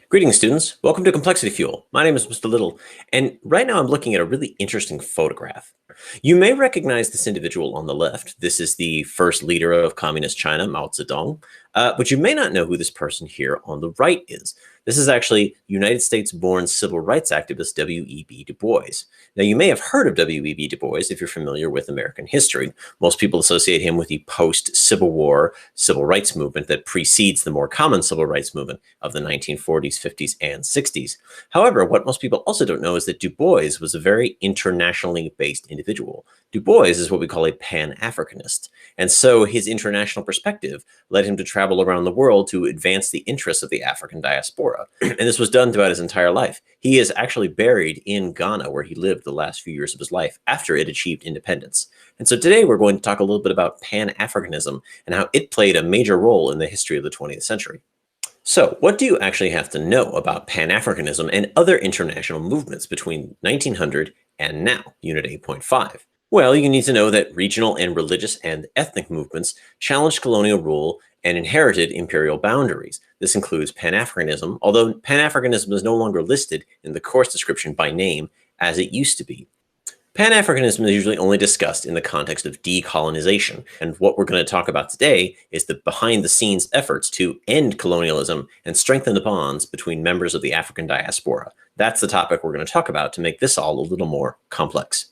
Greetings, students. Welcome to Complexity Fuel. My name is Mr. Little, and right now I'm looking at a really interesting photograph. You may recognize this individual on the left. This is the first leader of Communist China, Mao Zedong, but you may not know who this person here on the right is. This is actually United States-born civil rights activist W.E.B. Du Bois. Now, you may have heard of W.E.B. Du Bois if you're familiar with American history. Most people associate him with the post-Civil War civil rights movement that precedes the more common civil rights movement of the 1940s, 50s, and 60s. However, what most people also don't know is that Du Bois was a very internationally based individual. Du Bois is what we call a Pan-Africanist, and so his international perspective led him to travel around the world to advance the interests of the African diaspora. And this was done throughout his entire life. He is actually buried in Ghana, where he lived the last few years of his life after it achieved independence. And so today we're going to talk a little bit about Pan-Africanism and how it played a major role in the history of the 20th century. So what do you actually have to know about Pan-Africanism and other international movements between 1900 and now, Unit 8.5? Well, you need to know that regional and religious and ethnic movements challenged colonial rule and inherited imperial boundaries. This includes Pan-Africanism, although Pan-Africanism is no longer listed in the course description by name as it used to be. Pan-Africanism is usually only discussed in the context of decolonization, and what we're going to talk about today is the behind-the-scenes efforts to end colonialism and strengthen the bonds between members of the African diaspora. That's the topic we're going to talk about to make this all a little more complex.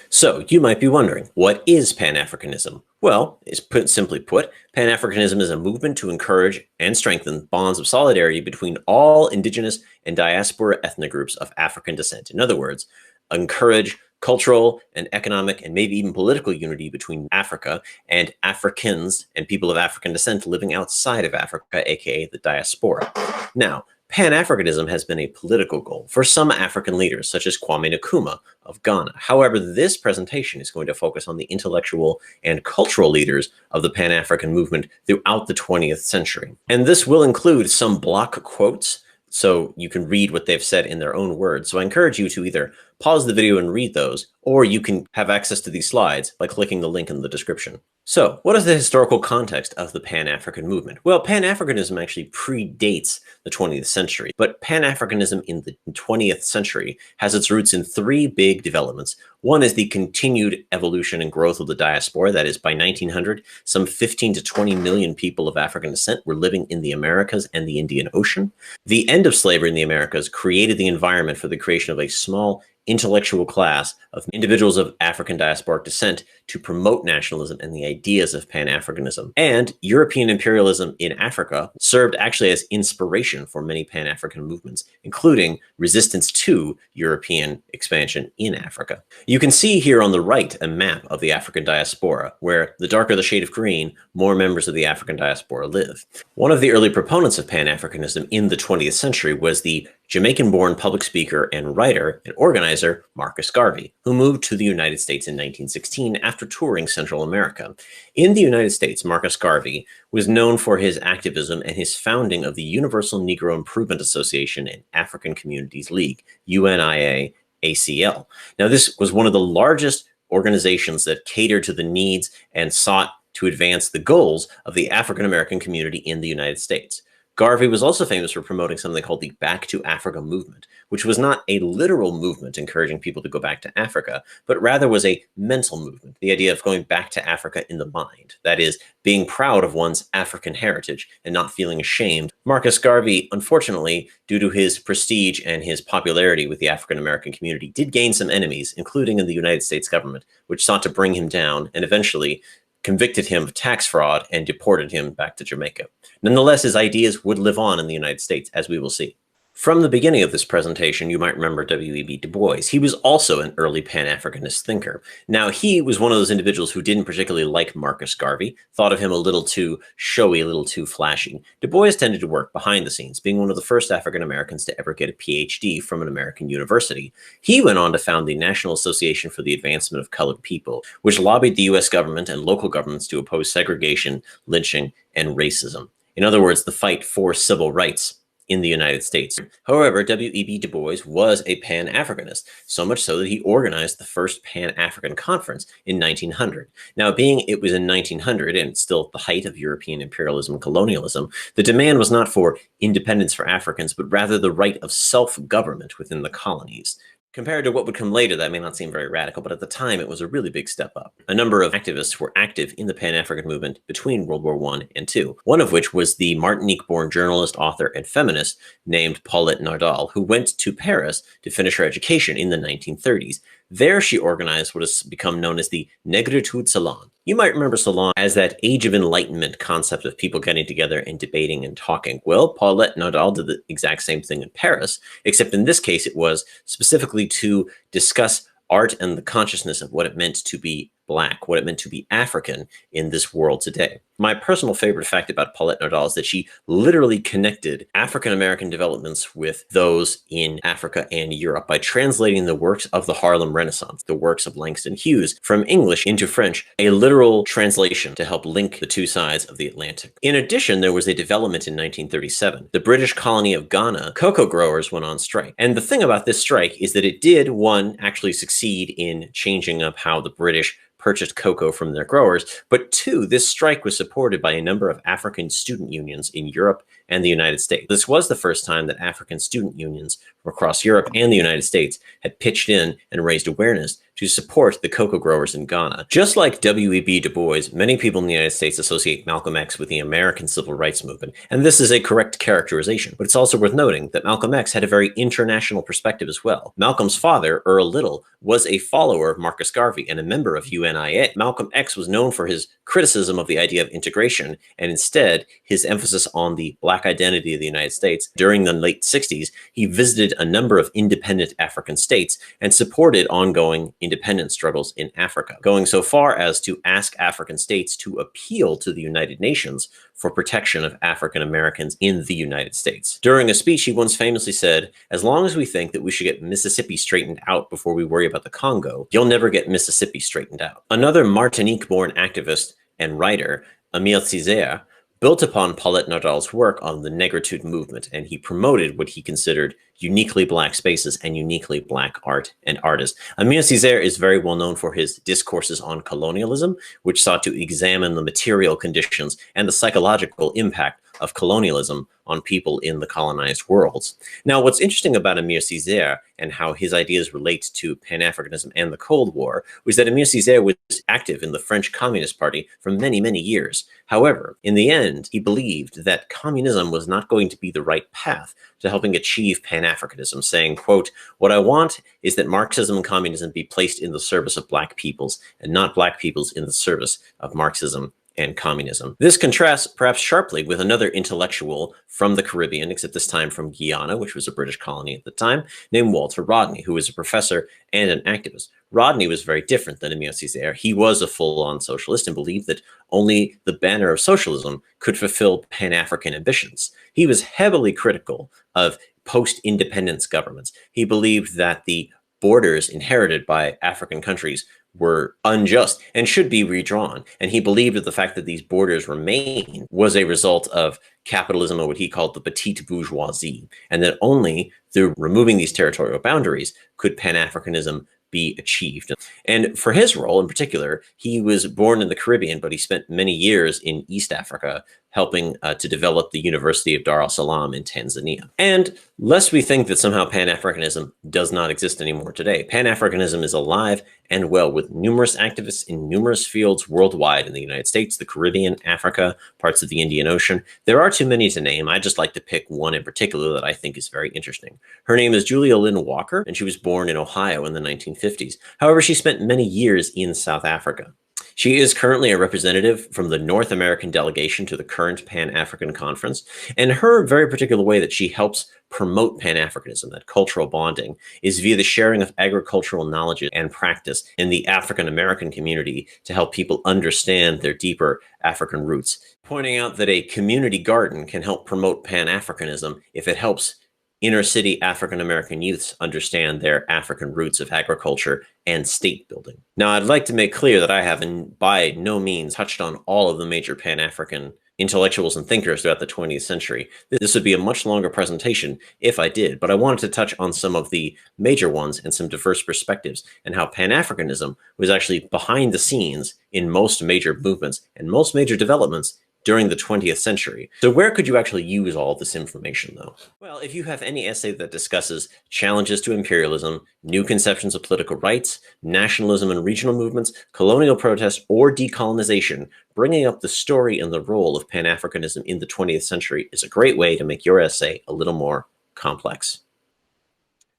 So you might be wondering, what is Pan-Africanism? Well, simply put, Pan-Africanism is a movement to encourage and strengthen bonds of solidarity between all indigenous and diaspora ethnic groups of African descent. In other words, encourage cultural and economic and maybe even political unity between Africa and Africans and people of African descent living outside of Africa, aka the diaspora. Now, Pan-Africanism has been a political goal for some African leaders, such as Kwame Nkrumah of Ghana. However, this presentation is going to focus on the intellectual and cultural leaders of the Pan-African movement throughout the 20th century. And this will include some block quotes, so you can read what they've said in their own words. So I encourage you to either pause the video and read those, or you can have access to these slides by clicking the link in the description. So what is the historical context of the Pan-African movement? Well, Pan-Africanism actually predates the 20th century, but Pan-Africanism in the 20th century has its roots in three big developments. One is the continued evolution and growth of the diaspora. That is, by 1900, some 15 to 20 million people of African descent were living in the Americas and the Indian Ocean. The end of slavery in the Americas created the environment for the creation of a small intellectual class of individuals of African diasporic descent to promote nationalism and the ideas of Pan-Africanism. And European imperialism in Africa served actually as inspiration for many Pan-African movements, including resistance to European expansion in Africa. You can see here on the right a map of the African diaspora, where the darker the shade of green, more members of the African diaspora live. One of the early proponents of Pan-Africanism in the 20th century was the Jamaican-born public speaker and writer and organizer Marcus Garvey, who moved to the United States in 1916 after touring Central America. In the United States, Marcus Garvey was known for his activism and his founding of the Universal Negro Improvement Association and African Communities League, UNIA-ACL. Now, this was one of the largest organizations that catered to the needs and sought to advance the goals of the African American community in the United States. Garvey was also famous for promoting something called the Back to Africa movement, which was not a literal movement encouraging people to go back to Africa, but rather was a mental movement, the idea of going back to Africa in the mind, that is, being proud of one's African heritage and not feeling ashamed. Marcus Garvey, unfortunately, due to his prestige and his popularity with the African American community, did gain some enemies, including in the United States government, which sought to bring him down and eventually convicted him of tax fraud and deported him back to Jamaica. Nonetheless, his ideas would live on in the United States, as we will see. From the beginning of this presentation, you might remember W.E.B. Du Bois. He was also an early Pan-Africanist thinker. Now, he was one of those individuals who didn't particularly like Marcus Garvey, thought of him a little too showy, a little too flashy. Du Bois tended to work behind the scenes, being one of the first African Americans to ever get a PhD from an American university. He went on to found the National Association for the Advancement of Colored People, which lobbied the U.S. government and local governments to oppose segregation, lynching, and racism. In other words, the fight for civil rights in the United States. However, W.E.B. Du Bois was a Pan-Africanist, so much so that he organized the first Pan-African Conference in 1900. Now, being it was in 1900 and still at the height of European imperialism and colonialism, the demand was not for independence for Africans, but rather the right of self-government within the colonies. Compared to what would come later, that may not seem very radical, but at the time it was a really big step up. A number of activists were active in the Pan-African movement between World War I and II, one of which was the Martinique-born journalist, author, and feminist named Paulette Nardal, who went to Paris to finish her education in the 1930s. There she organized what has become known as the Negritude Salon. You might remember Salon as that Age of Enlightenment concept of people getting together and debating and talking. Well, Paulette Nardal did the exact same thing in Paris, except in this case it was specifically to discuss art and the consciousness of what it meant to be Black, what it meant to be African in this world today. My personal favorite fact about Paulette Nardal is that she literally connected African-American developments with those in Africa and Europe by translating the works of the Harlem Renaissance, the works of Langston Hughes, from English into French, a literal translation to help link the two sides of the Atlantic. In addition, there was a development in 1937. The British colony of Ghana, cocoa growers went on strike. And the thing about this strike is that it did, one, actually succeed in changing up how the British purchased cocoa from their growers, but two, this strike was supported by a number of African student unions in Europe and the United States. This was the first time that African student unions from across Europe and the United States had pitched in and raised awareness to support the cocoa growers in Ghana. Just like W.E.B. Du Bois, many people in the United States associate Malcolm X with the American Civil Rights Movement, and this is a correct characterization, but it's also worth noting that Malcolm X had a very international perspective as well. Malcolm's father, Earl Little, was a follower of Marcus Garvey and a member of UNIA. Malcolm X was known for his criticism of the idea of integration, and instead his emphasis on the Black identity of the United States. During the late 60s, he visited a number of independent African states and supported ongoing independence struggles in Africa, going so far as to ask African states to appeal to the United Nations for protection of African Americans in the United States. During a speech, he once famously said, "As long as we think that we should get Mississippi straightened out before we worry about the Congo, you'll never get Mississippi straightened out." Another Martinique-born activist and writer, Émile Césaire, built upon Paulette Nardal's work on the Negritude movement, and he promoted what he considered uniquely Black spaces and uniquely Black art and artists. Émile Césaire is very well known for his discourses on colonialism, which sought to examine the material conditions and the psychological impact of colonialism on people in the colonized worlds. Now, what's interesting about Émile Césaire and how his ideas relate to Pan-Africanism and the Cold War was that Émile Césaire was active in the French Communist Party for many, many years. However, in the end, he believed that communism was not going to be the right path to helping achieve Pan-Africanism, saying, quote, "What I want is that Marxism and communism be placed in the service of Black peoples and not Black peoples in the service of Marxism and communism." This contrasts perhaps sharply with another intellectual from the Caribbean, except this time from Guyana, which was a British colony at the time, named Walter Rodney, who was a professor and an activist. Rodney was very different than Émile Césaire. He was a full-on socialist and believed that only the banner of socialism could fulfill Pan-African ambitions. He was heavily critical of post-independence governments. He believed that the borders inherited by African countries were unjust and should be redrawn. And he believed that the fact that these borders remained was a result of capitalism, or what he called the petite bourgeoisie, and that only through removing these territorial boundaries could Pan-Africanism be achieved. And for his role in particular, he was born in the Caribbean, but he spent many years in East Africa, helping to develop the University of Dar es Salaam in Tanzania. And lest we think that somehow Pan-Africanism does not exist anymore today, Pan-Africanism is alive and well, with numerous activists in numerous fields worldwide in the United States, the Caribbean, Africa, parts of the Indian Ocean. There are too many to name. I just like to pick one in particular that I think is very interesting. Her name is Julia Lynn Walker, and she was born in Ohio in the 1950s. However, she spent many years in South Africa. She is currently a representative from the North American delegation to the current Pan-African Conference, and her very particular way that she helps promote Pan-Africanism, that cultural bonding, is via the sharing of agricultural knowledge and practice in the African-American community to help people understand their deeper African roots, pointing out that a community garden can help promote Pan-Africanism if it helps inner city African-American youths understand their African roots of agriculture and state building. Now, I'd like to make clear that I haven't by no means touched on all of the major Pan-African intellectuals and thinkers throughout the 20th century. This would be a much longer presentation if I did, but I wanted to touch on some of the major ones and some diverse perspectives, and how Pan-Africanism was actually behind the scenes in most major movements and most major developments during the 20th century. So where could you actually use all this information, though? Well, if you have any essay that discusses challenges to imperialism, new conceptions of political rights, nationalism and regional movements, colonial protest, or decolonization, bringing up the story and the role of Pan-Africanism in the 20th century is a great way to make your essay a little more complex.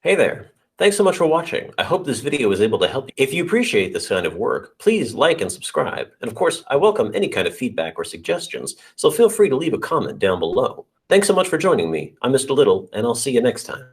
Hey there. Thanks so much for watching. I hope this video was able to help you. If you appreciate this kind of work, please like and subscribe. And of course, I welcome any kind of feedback or suggestions, so feel free to leave a comment down below. Thanks so much for joining me. I'm Mr. Little, and I'll see you next time.